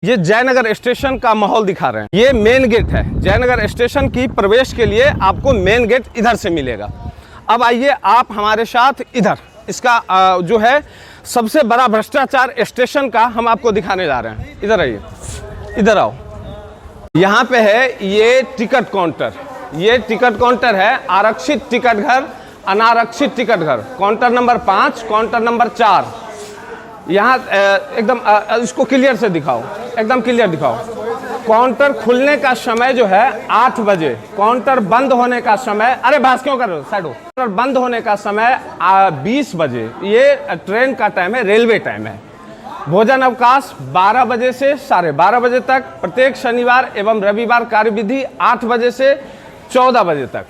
ये जयनगर स्टेशन का माहौल दिखा रहे हैं। ये मेन गेट है जयनगर स्टेशन की। प्रवेश के लिए आपको मेन गेट इधर से मिलेगा। अब आइए आप हमारे साथ इधर, इसका जो है सबसे बड़ा भ्रष्टाचार स्टेशन का हम आपको दिखाने जा रहे हैं। इधर आइए, इधर आओ। यहाँ पे है ये टिकट काउंटर। ये टिकट काउंटर है आरक्षित टिकट घर, अनारक्षित टिकट घर। Counter number 5, counter number 4। यहाँ एकदम इसको क्लियर से दिखाओ, एकदम क्लियर दिखाओ। काउंटर खुलने का समय जो है 8 बजे, काउंटर बंद होने का समय, अरे बात क्यों कर रहे हो, साइड हो। काउंटर बंद होने का समय 20 बजे। ये ट्रेन का टाइम है, रेलवे टाइम है। भोजन अवकाश 12 बजे से 12:30 बजे तक। प्रत्येक शनिवार एवं रविवार कार्यविधि 8 बजे से 14 बजे तक।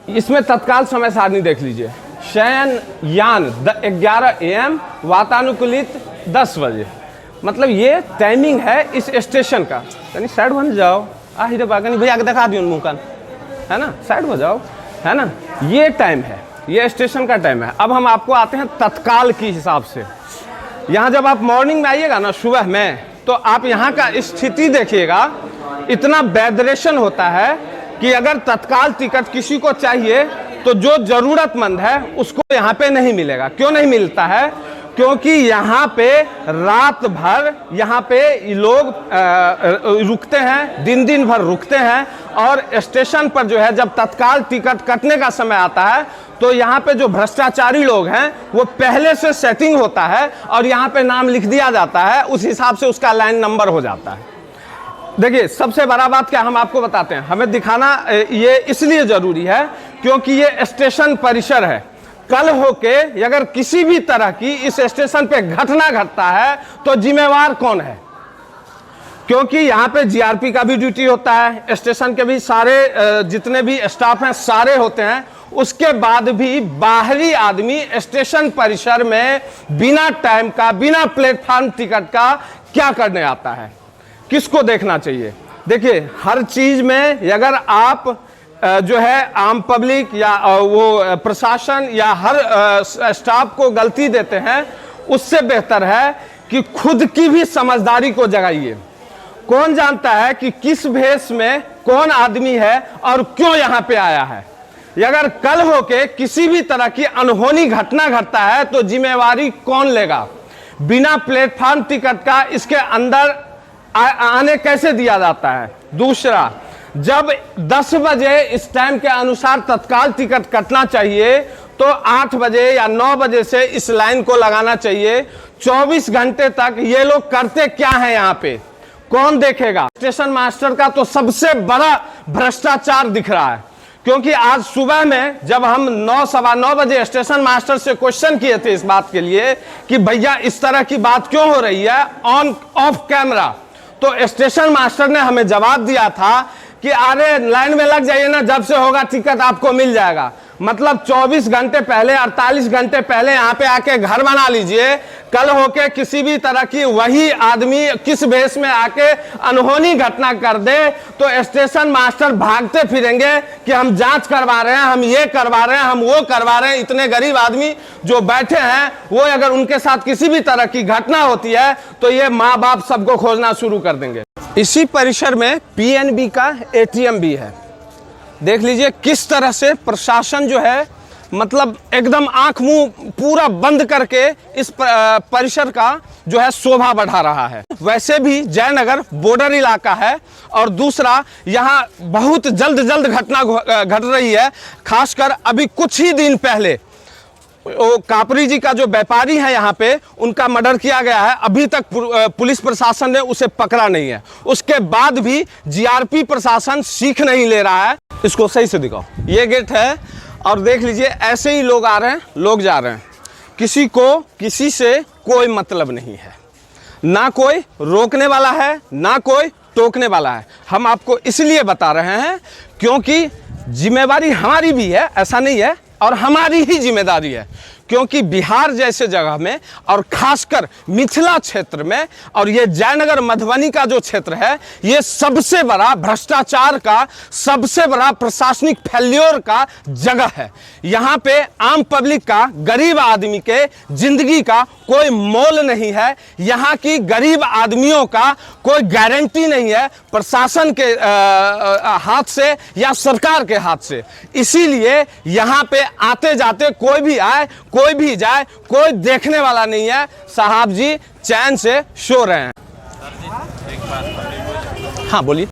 इसमें तत्काल समय सारणी देख लीजिए। शयन यान 11 AM, वातानुकूलित 10 बजे। मतलब ये टाइमिंग है इस स्टेशन का। यानी साइड बन जाओ, हीरे बागनी भैया आगे दिखा दियो मुँह कान, है ना, साइड हो जाओ, है ना। ये टाइम है, ये स्टेशन का टाइम है। अब हम आपको आते हैं तत्काल की हिसाब से। यहाँ जब आप मॉर्निंग में आइएगा ना, सुबह में, तो आप यहाँ का स्थिति देखिएगा। इतना वैदरेशन होता है कि अगर तत्काल टिकट किसी को चाहिए तो जो जरूरतमंद है उसको यहाँ पे नहीं मिलेगा। क्यों नहीं मिलता है? क्योंकि यहाँ पे रात भर यहाँ पे लोग रुकते हैं, दिन दिन भर रुकते हैं। और स्टेशन पर जो है जब तत्काल टिकट कटने का समय आता है तो यहाँ पे जो भ्रष्टाचारी लोग हैं वो पहले से सेटिंग होता है और यहाँ पे नाम लिख दिया जाता है, उस हिसाब से उसका लाइन नंबर हो जाता है। देखिए सबसे बड़ा बात क्या हम आपको बताते हैं, हमें दिखाना ये इसलिए जरूरी है क्योंकि ये स्टेशन परिसर है। कल होके अगर किसी भी तरह की इस स्टेशन पे घटना घटता है तो जिम्मेवार कौन है? क्योंकि यहाँ पे जीआरपी का भी ड्यूटी होता है, स्टेशन के भी सारे जितने भी स्टाफ हैं सारे होते हैं। उसके बाद भी बाहरी आदमी स्टेशन परिसर में बिना टाइम का, बिना प्लेटफॉर्म टिकट का क्या करने आता है? किसको देखना चाहिए? देखिए हर चीज में अगर आप जो है आम पब्लिक या वो प्रशासन या हर स्टाफ को गलती देते हैं, उससे बेहतर है कि खुद की भी समझदारी को जगाइए। कौन जानता है कि किस भेष में कौन आदमी है और क्यों यहाँ पे आया है? अगर कल होके किसी भी तरह की अनहोनी घटना घटता है तो जिम्मेवारी कौन लेगा? बिना प्लेटफॉर्म टिकट का इसके अंदर आने कैसे दिया जाता है? दूसरा, जब 10 बजे इस टाइम के अनुसार तत्काल टिकट कटना चाहिए तो 8 बजे या 9 बजे से इस लाइन को लगाना चाहिए। 24 घंटे तक ये लोग करते क्या है यहाँ पे? कौन देखेगा? स्टेशन मास्टर का तो सबसे बड़ा भ्रष्टाचार दिख रहा है। क्योंकि आज सुबह में जब हम 9, सवा 9 बजे स्टेशन मास्टर से क्वेश्चन किए थे इस बात के लिए कि भैया इस तरह की बात क्यों हो रही है ऑन ऑफ कैमरा, तो स्टेशन मास्टर ने हमें जवाब दिया था कि अरे लाइन में लग जाइए ना, जब से होगा टिकट आपको मिल जाएगा। मतलब 24 घंटे पहले, 48 घंटे पहले यहाँ पे आके घर बना लीजिए। कल होके किसी भी तरह की वही आदमी किस भेष में आके अनहोनी घटना कर दे तो स्टेशन मास्टर भागते फिरेंगे कि हम जांच करवा रहे हैं, हम ये करवा रहे हैं, हम वो करवा रहे हैं। इतने गरीब आदमी जो बैठे हैं वो अगर उनके साथ किसी भी तरह की घटना होती है तो ये माँ बाप सबको खोजना शुरू कर देंगे। इसी परिसर में PNB का ATM भी है। देख लीजिए किस तरह से प्रशासन जो है मतलब एकदम आंख मुंह पूरा बंद करके इस परिसर का जो है शोभा बढ़ा रहा है। वैसे भी जयनगर बॉर्डर इलाका है और दूसरा यहाँ बहुत जल्द घटना घट रही है। खासकर अभी कुछ ही दिन पहले वो कापरी जी का जो व्यापारी है यहाँ पे, उनका मर्डर किया गया है। अभी तक पुलिस प्रशासन ने उसे पकड़ा नहीं है। उसके बाद भी जीआरपी प्रशासन सीख नहीं ले रहा है। इसको सही से दिखाओ। ये गेट है और देख लीजिए ऐसे ही लोग आ रहे हैं, लोग जा रहे हैं। किसी को किसी से कोई मतलब नहीं है, ना कोई रोकने वाला है ना कोई टोकने वाला है। हम आपको इसलिए बता रहे हैं क्योंकि जिम्मेवारी हमारी भी है, ऐसा नहीं है, और हमारी ही जिम्मेदारी है। क्योंकि बिहार जैसे जगह में और खासकर मिथिला क्षेत्र में और ये जयनगर मधुबनी का जो क्षेत्र है, ये सबसे बड़ा भ्रष्टाचार का, सबसे बड़ा प्रशासनिक फेल्योर का जगह है। यहाँ पे आम पब्लिक का, गरीब आदमी के जिंदगी का कोई मोल नहीं है। यहाँ की गरीब आदमियों का कोई गारंटी नहीं है प्रशासन के हाथ से या सरकार के हाथ से। इसीलिए यहाँ पे आते जाते कोई भी आए, कोई भी जाए, कोई देखने वाला नहीं है। साहब जी चैन से सो रहे हैं। हाँ बोलिए।